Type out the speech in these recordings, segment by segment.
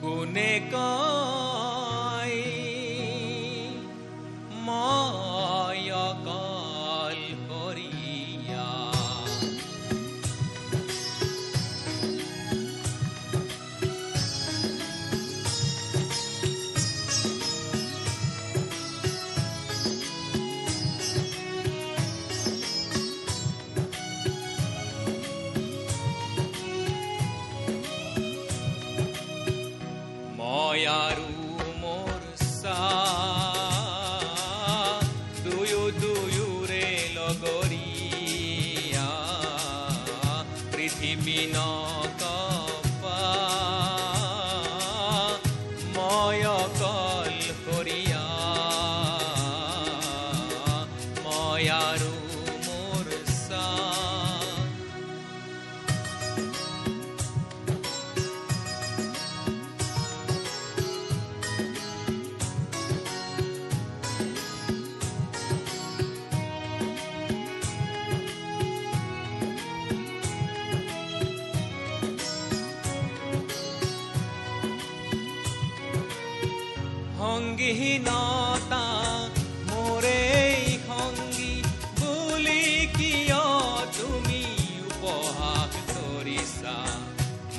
কোনে কয় মই অকল কৰিয়া, মই আৰু মোৰ দুয়োৰে লগৰীয়া, পৃথিৱী নকপা মই অকল কৰিয়া, মই আৰু মোৰ সংগীহীনতা মোৰে সংগী বুলি কিয় তুমি উপহাস কৰিছা,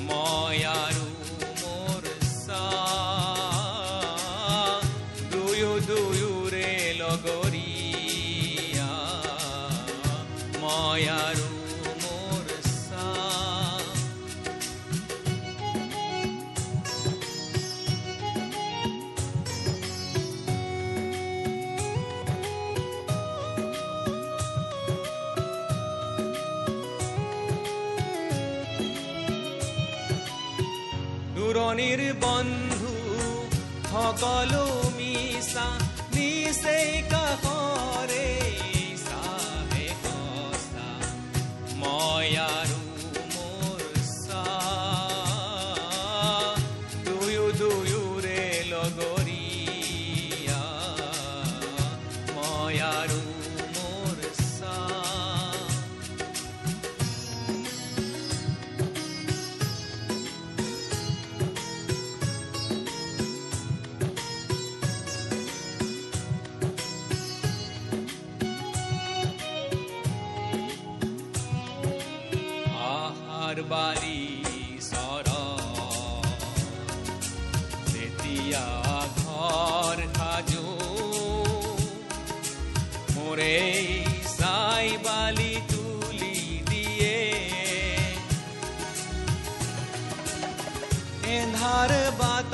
মই আৰু মোৰ দুয়োৰে লগৰীয়া, মই আৰু মোৰ দূৰণিৰ বন্ধু সকলো মিছা, নিচেই কাষৰে চাহে সঁচা, মই আৰু মোৰ দুয়োৰে লগৰীয়া, মই আৰু মোৰ বাৰী চৰ যেতিয়া ঘৰ সাজো, মোৰে চাই বালি তুলি দিয়ে, এন্ধাৰ বাট